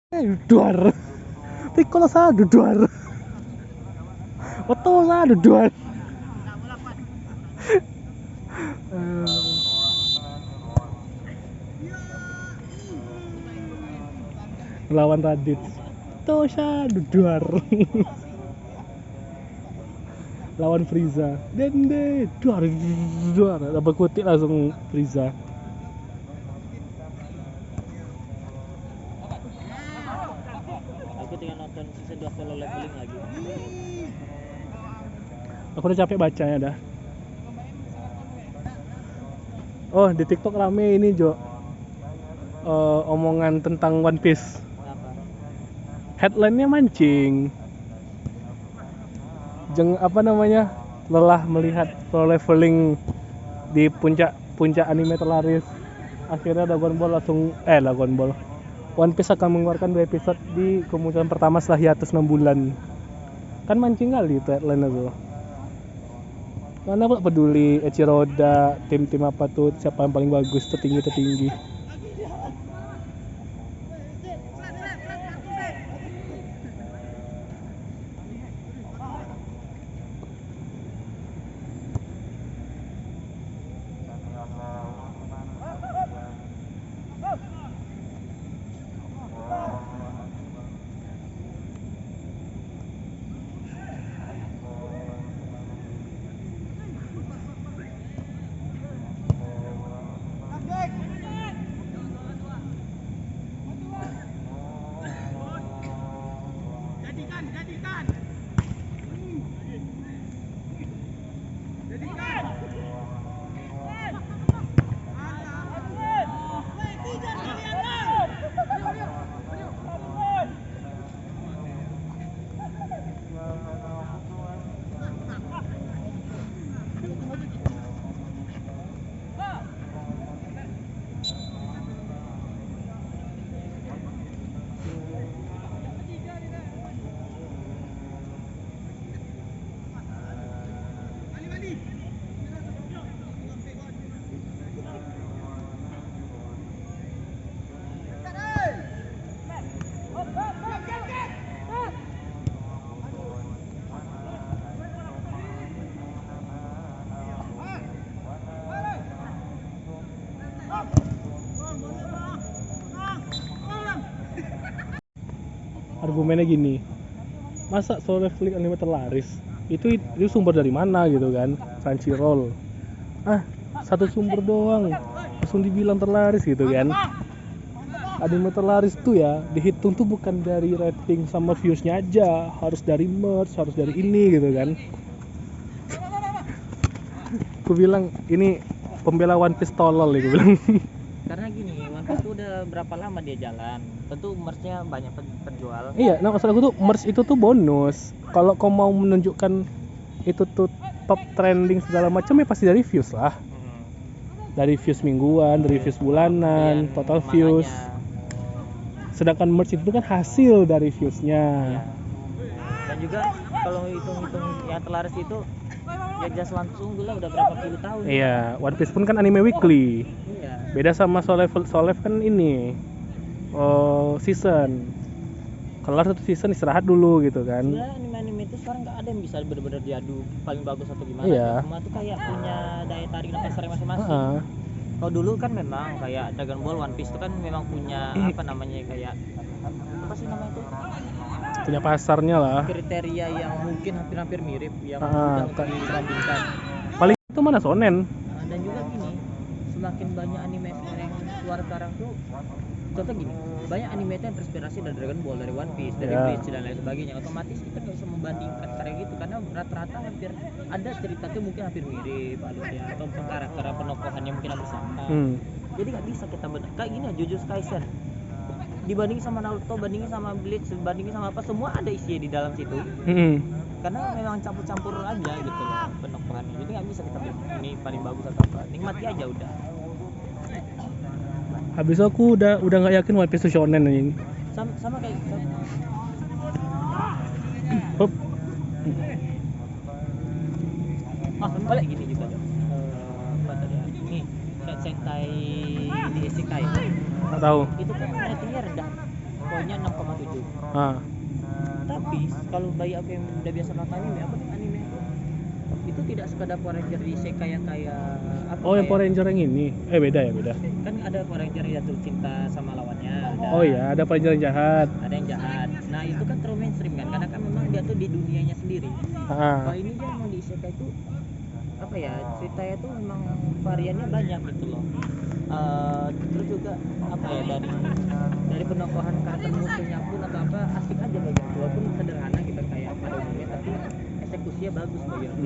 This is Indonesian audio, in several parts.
Duar. Piccolo sa duar. Otto sa duar. Lawan Radit. Tosha duar. Lawan Frieza. Dende duar. Double kutik langsung Frieza. Aku tinggal nonton season 2 solo leveling lagi. Aku udah capek bacanya dah. Oh, di TikTok rame ini, Jo. Omongan tentang One Piece. Apa? Headline-nya mancing. Apa namanya? Lelah melihat pro leveling di puncak anime terlaris. Akhirnya Dragon Ball. One Piece akan mengeluarkan 2 episode di kemunculan pertama setelah hiatus 6 bulan. Kan mancing kali itu headline itu. Mana pula peduli Eiichiro Oda, tim-tim apa tuh, siapa yang paling bagus, tertinggi. Argumennya gini, masa solo leveling anime terlaris? Itu sumber dari mana gitu kan? Crunchyroll. Satu sumber doang. Langsung dibilang terlaris gitu kan? Anime terlaris tuh ya dihitung tuh bukan dari rating sama viewsnya aja, harus dari merch, harus dari ini gitu kan. Aku bilang ini pembela One Piece tolol ya, gue bilang. Karena gini, One Piece tuh udah berapa lama dia jalan. Tentu merch-nya banyak terjual. Iya, nah maksud aku tuh merch itu tuh bonus. Kalau kau mau menunjukkan itu tuh top trending segala macam ya pasti dari views lah. Dari views mingguan, dari views bulanan, total views. Sedangkan merch itu kan hasil dari viewsnya. Dan juga kalau hitung-hitung yang terlaris itu ya jelas langsung dulu udah berapa puluh tahun. Iya, One Piece pun kan anime weekly. Iya. Beda sama Soul Level kan ini season. Kelar satu season istirahat dulu gitu kan. Sebenarnya anime-anime itu sekarang nggak ada yang bisa benar-benar diadu paling bagus atau gimana. Iya. Semua tuh kayak punya daya tarik dan pasarnya masing-masing. Kalau dulu kan memang kayak Dragon Ball, One Piece itu kan memang punya apa namanya kayak apa sih namanya itu? Punya pasarnya lah. Kriteria yang mungkin hampir-hampir mirip yang mudah untuk dibandingkan. Paling itu mana shonen? Dan juga gini, semakin banyak anime yang keluar sekarang tuh, contoh gini, banyak anime itu yang terinspirasi dari Dragon Ball, dari One Piece, dari Bleach dan lain sebagainya. Otomatis kita nggak bisa membandingkan kayak gitu karena rata-rata hampir ada cerita tuh mungkin hampir mirip alurnya atau karakter penokohannya mungkin hampir sama. Jadi nggak bisa kita kayak gini, Jujutsu Kaisen dibandingin sama Naruto, bandingin sama Bleach, bandingin sama apa, semua ada isinya di dalam situ. Karena memang campur-campur aja gitu loh penokohannya. Jadi nggak bisa kita bilang ini paling bagus atau apa. Nikmati aja udah. Habis itu aku udah nggak yakin One Piece shonen anjing. Sama kayak Hop. Balik gini juga dong. Apa tadi? Nih, kayak Sentai di Isekai. Nggak tahu. Itu kan ratingnya rendah. IQ-nya 6,7. Ah. Tapi kalau bayi aku yang udah biasa nonton anime, apa nih anime itu tidak sekadar Power Ranger di isekai yang kayak apa Oh, yang kayak- Power Ranger yang ini. Beda ya, beda. kan ada Power Ranger yang jatuh cinta sama lawannya, ada. Oh iya, ada Power Ranger yang jahat. Ada yang jahat. Nah itu kan terlalu mainstream kan, karena kan memang dia tuh di dunianya sendiri. Ah. Kalau ini dia memang di isekai itu apa ya, ceritanya tuh memang variannya banyak gitu loh. Terus juga apa ya, dari penokohan karakter musuhnya pun atau apa asik aja kayak gitu, walaupun sederhana gitu kayak pada umumnya, tapi eksekusinya bagus bagi aku.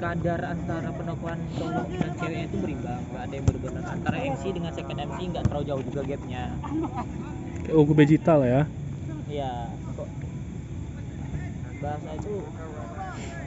Kadar antara penokohan cowok dan ceweknya itu berimbang, nggak ada yang benar-benar antara MC dengan second MC nggak terlalu jauh juga gapnya. Kayak Goku Vegeta lah ya. Iya, kok bahasa itu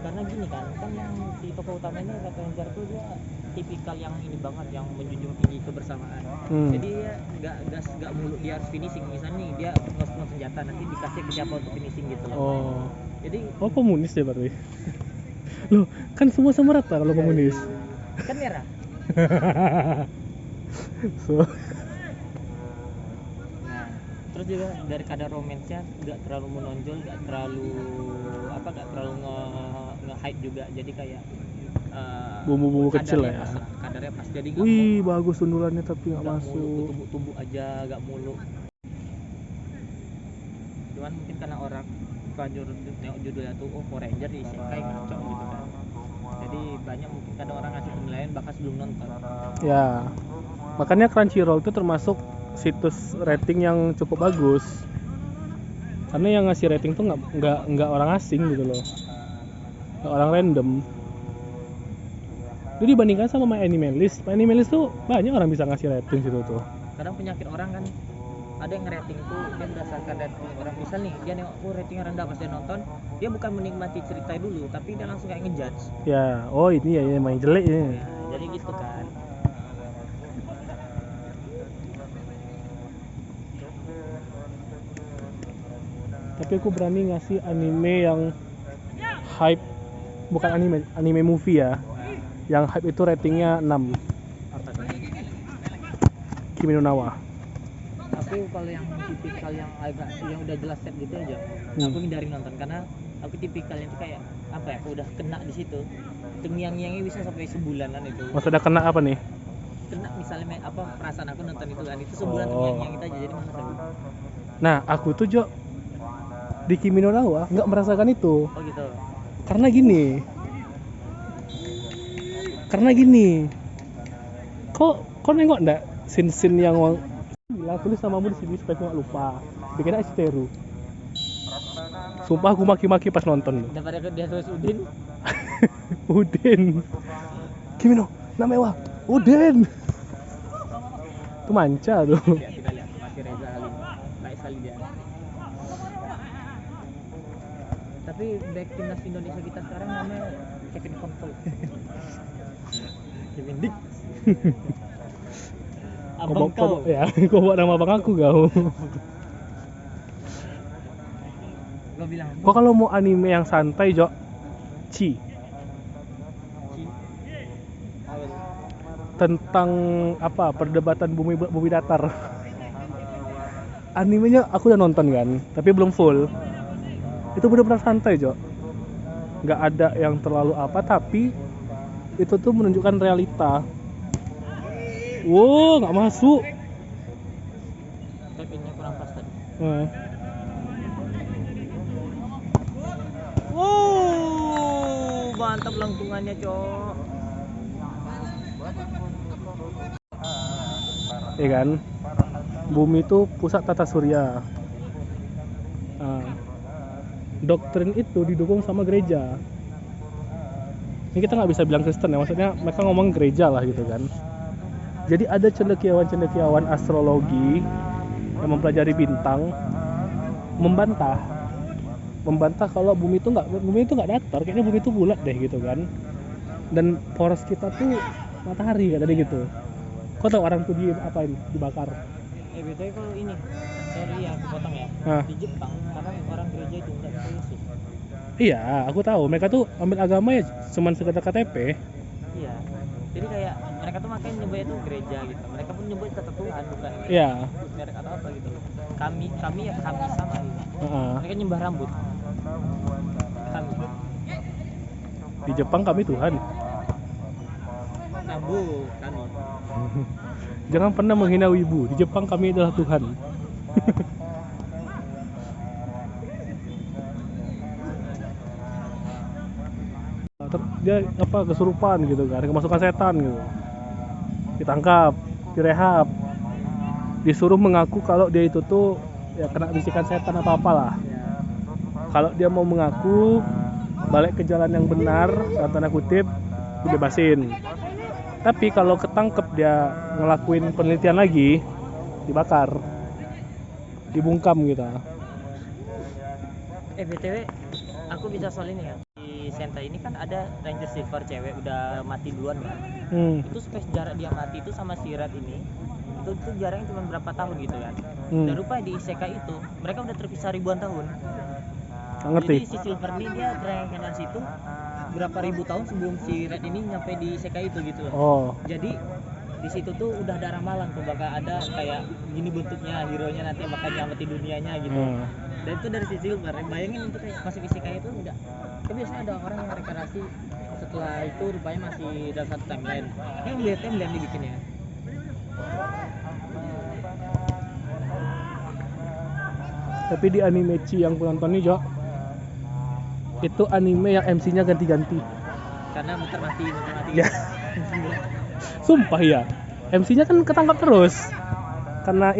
karena gini kan yang si tokoh utamanya Red Ranger tuh dia tipikal yang ini banget, yang menjunjung tinggi kebersamaan. Jadi dia nggak mulu dia harus finishing, misalnya nih dia ngos senjata nanti dikasih ke siapa untuk finishing gitu loh. Oh. Jadi Komunis ya berarti. Loh, kan semua sama rata kalau komunis. kan merah. So. Nah, terus juga dari kadar romansnya nggak terlalu menonjol, nggak terlalu nge-hype juga, jadi kayak bumbu-bumbu kecil lah ya. Kadarnya pas, jadi Wih, bagus sundulannya tapi nggak masuk. Tubuh aja nggak mulu. Cuman mungkin karena orang nengok judulnya tuh Power Ranger di isekai ngaco gitu kan, jadi banyak mungkin kadang orang ngasih penilaian bahkan sebelum nonton. Ya, makanya Crunchyroll itu termasuk situs rating yang cukup bagus, karena yang ngasih rating tuh nggak orang asing gitu loh, nggak orang random. Jadi dibandingkan sama My Animalist tuh banyak orang bisa ngasih rating situ tuh. Kadang penyakit orang kan, ada yang rating tuh dia berdasarkan rating orang. Misal nih dia nengok ratingnya rendah pas dia nonton, dia bukan menikmati cerita dulu, tapi dia langsung kayak ngejudge. Ya, oh ini ya main jelek ya. Jadi gitu kan. Tapi aku berani ngasih anime yang hype, bukan anime movie ya, yang hype itu ratingnya 6. Apa tuh? Kimi no Nawa. Aku kalau yang tipikal yang agak yang udah jelas set gitu aja, aku hindari nonton karena aku tipikal yang kayak apa ya, aku udah kena di situ. Terngiang-ngiangnya bisa sampai sebulanan itu. Maksudnya kena apa nih? Kena misalnya apa perasaan aku nonton itu kan, itu sebulan terngiang-ngiang itu aja, jadi masa aku. Nah, aku tuh Jo di Kimi no Nawa nggak merasakan itu. Oh gitu. Karena gini. Kok nengok enggak scene-scene yang bilang tulis namamu di sini supaya aku nggak lupa. Bikinnya Esteru. Sumpah aku maki-maki pas nonton. Daripada dia tulis Udin. Udin. Kimi no Nawa. Udin. Itu manca tuh. Ya, kita lihat masih Reza Halim. Baik sekali dia. Tapi back timnas Indonesia kita sekarang namanya Kevin Konsol. Kevin Dik. Abang kau. Ya, kau buat nama abang aku kau. Gua bilang. Kok kalau mau anime yang santai Jo, Chi. Tentang apa? Perdebatan bumi datar. Animenya aku udah nonton kan, tapi belum full. Itu benar-benar santai Jo. Nggak ada yang terlalu apa, tapi itu tuh menunjukkan realita. Wow, nggak masuk. Tapingnya kurang pas tadi. Wow, mantap lengkungannya, Cok. Iya kan? Bumi itu pusat tata surya. Doktrin itu didukung sama gereja. Ini kita nggak bisa bilang Kristen ya, maksudnya mereka ngomong gereja lah gitu kan. Jadi ada cendekiawan astrologi yang mempelajari bintang membantah kalau bumi itu nggak datar, kayaknya bumi itu bulat deh gitu kan. Dan poros kita tuh matahari katanya gitu. Kok tau orang tuh dibakar? Betulnya kalau ini, sorry ya aku potong ya. Di Jepang, karena orang gereja itu nggak bisa Yesus. Iya, aku tahu. Mereka tuh ambil agama ya cuman sekedar KTP. Iya. Jadi kayak mereka tuh makanya nyebutnya itu gereja gitu, mereka pun nyebut kata Tuhan bukan Iya. merek atau apa gitu. Kami ya kami sama gitu. Heeh. Mereka nyembah rambut. Kami Di Jepang kami Tuhan. rambut kami. Jangan pernah menghina wibu. Di Jepang kami adalah Tuhan. Dia apa kesurupan gitu kan, kemasukan setan gitu. Ditangkap, direhab, disuruh mengaku kalau dia itu tuh ya kena bisikan setan atau apalah. Kalau dia mau mengaku balik ke jalan yang benar, dalam tanda kutip, dibebasin. Tapi kalau ketangkep dia ngelakuin penelitian lagi, dibakar, dibungkam gitu. BTW aku bisa soal ini ya, di Senta ini kan ada Ranger Silver cewek udah mati duluan kan. Itu space jarak dia mati itu sama si Red ini itu jaraknya cuma berapa tahun gitu kan. Dan rupanya di isekai itu mereka udah terpisah ribuan tahun. Nggak ngerti. Jadi si Silver ini dia reinkarnasi itu berapa ribu tahun sebelum si Red ini nyampe di isekai itu gitu loh. Oh. Jadi di situ tuh udah ada ramalan tuh bakal ada kayak gini bentuknya hero-nya nanti bakal nyelamatin dunianya gitu. Dan itu dari si Silver. Bayangin itu kayak masuk isekai itu enggak. Kan biasanya ada orang yang reinkarnasi setelah itu rupanya masih dalam satu timeline. Yang lihat timeline dibikinnya. Tapi di anime Chi yang aku nonton nih Jo, itu anime yang MC-nya ganti-ganti. Karena muter mati Ya. Sumpah ya, MC-nya kan ketangkap terus. Karena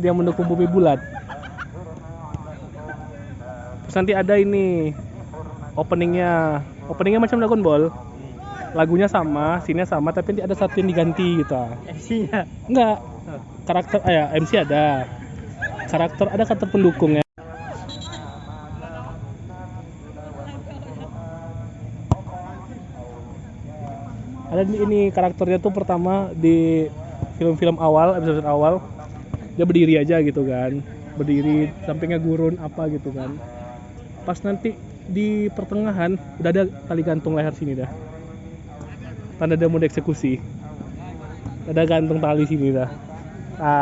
dia mendukung bumi bulat. Terus nanti ada ini openingnya macam Dragon Ball. Lagunya sama, scene-nya sama, tapi nanti ada satu yang diganti gitu. MC-nya Enggak, karakter MC ada. Karakter pendukungnya. Ada ini karakternya tuh pertama di film-film awal, episode awal dia berdiri aja gitu kan, berdiri sampingnya gurun apa gitu kan. Pas nanti di pertengahan udah ada tali gantung leher sini dah, tanda dia mau dieksekusi, ada gantung tali sini dah.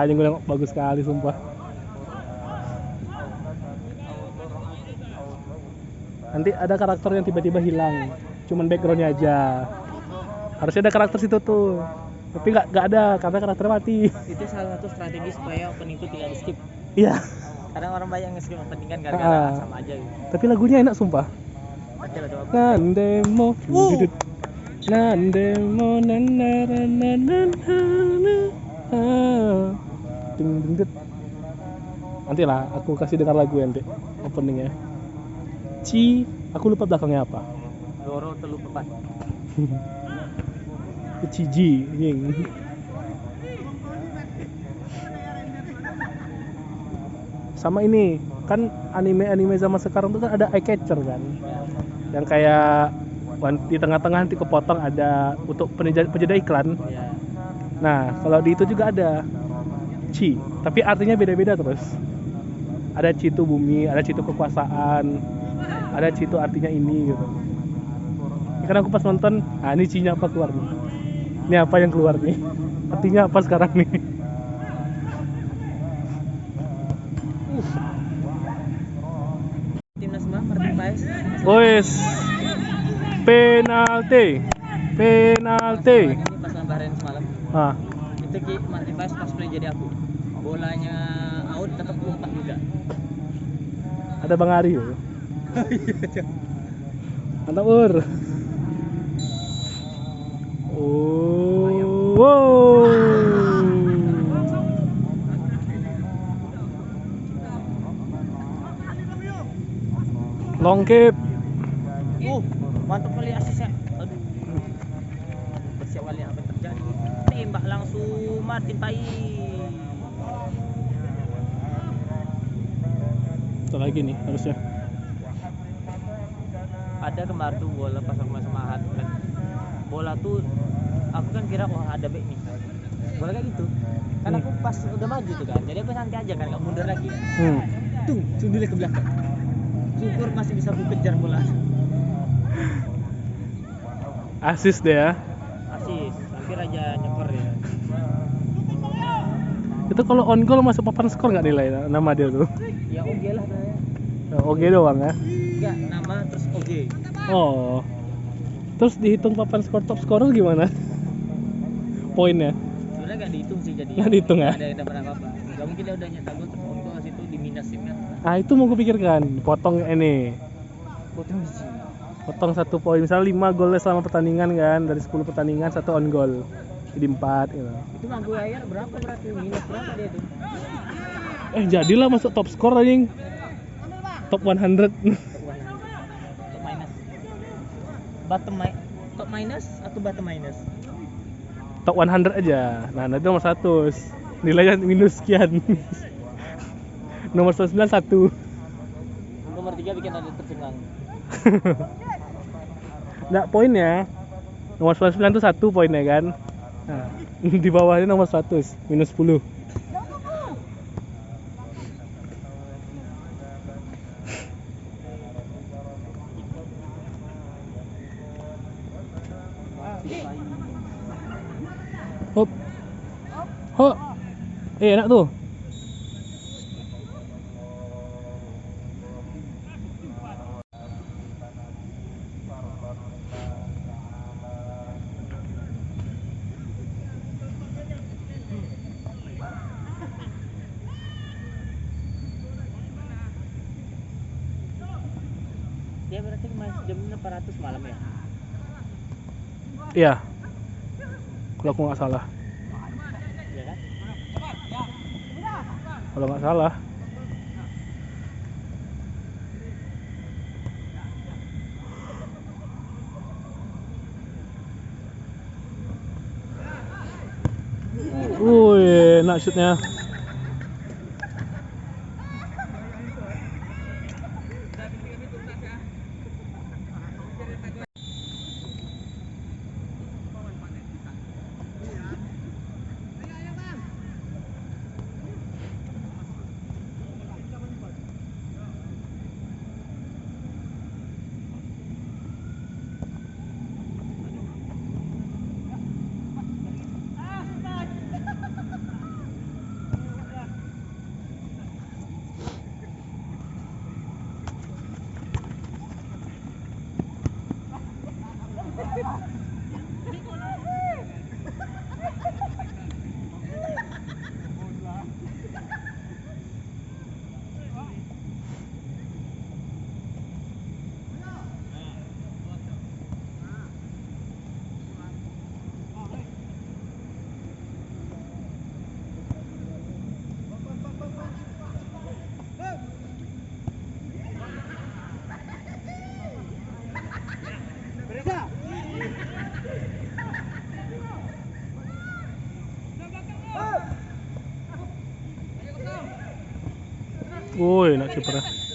Yang gue nengok bagus sekali sumpah. Nanti ada karakter yang tiba-tiba hilang, cuman backgroundnya aja. Harusnya ada karakter situ tuh, tapi nggak ada karena karakternya mati. itu salah satu strategi supaya opening itu tidak di skip. Iya. Kadang orang banyak nge-skip opening kan gara-gara sama aja gitu. Tapi lagunya enak sumpah. Oke lah coba. Nandemo, dudut. Nandemo, ding. Nanti lah, aku kasih dengar lagu nanti openingnya. Chi, aku lupa belakangnya apa. Doro telu pepat. Ciji, ying. Sama ini, kan anime zaman sekarang tuh kan ada eye catcher kan. Yang kayak di tengah-tengah nanti kepotong ada untuk penjeda iklan. Ya. Nah, kalau di itu juga ada Chi, tapi artinya beda-beda terus. Ada Chi itu bumi, ada Chi itu kekuasaan, ada Chi itu artinya ini gitu. Ini kan aku pas nonton, ini Chi-nya apa keluar nih? Ini apa yang keluar nih? Artinya apa sekarang nih? Timnas Mbak Martin Paes. Wes, penalti. Ini pas lawan Bahrain semalam. Itu Martin Paes pas play jadi aku. Bolanya out tetap lompat juga. Ada Bang Ari ya. Mantap Ur. Wow. Long kick. Mantap kali asisnya. Aduh. Bersiap kali apa yang terjadi. Tembak langsung Martin Paes. Satu lagi nih harusnya. Ada kemarin tuh bola pas aku sama Ahad kan. Bola tuh aku kan kira ada back nih. Bola kayak gitu. Kan aku pas udah maju tuh kan. Jadi aku santai aja kan, enggak mundur lagi. Tung, sundulnya ke belakang. Syukur masih bisa kejar bola. Asis deh ya. Asis. Hampir aja nyekor ya. Itu kalau on goal masuk papan skor nggak nilai nama dia tuh? Ya oke lah saya. OG doang ya? Enggak, nama terus oke. Oh. Terus dihitung papan skor top scorer gimana? Poinnya? Sebenarnya nggak dihitung sih jadi. Nggak dihitung ya? Nggak ada yang dapat apa-apa. Nggak mungkin dia udah nyetak gol terus on goal situ diminusin kan. Ah itu mau gue pikirkan, potong ini. Potong biji. Potong 1 poin, misalnya 5 gol selama pertandingan kan, dari 10 pertandingan 1 on goal. Jadi 4 gitu. Itu Maguire berapa berarti? Minus berapa dia tuh? Jadilah masuk top skor anjing. Top 100. Top minus. Top minus atau bottom minus? Top 100 aja. Nah, itu nomor 100. Nilainya minus sekian. Nomor 99 1. Nomor 3 bikin ada tercengang. Nggak poinnya. Nomor 99 itu 1 poinnya kan. Nah, di bawahnya nomor 100, minus 10. Hop. Hop. Enak tuh. Dia berarti main jam 400 malam ya? Iya. Kalau aku nggak salah. Iya kan? Kalau nggak salah. Enak shootnya. Enak kipernya.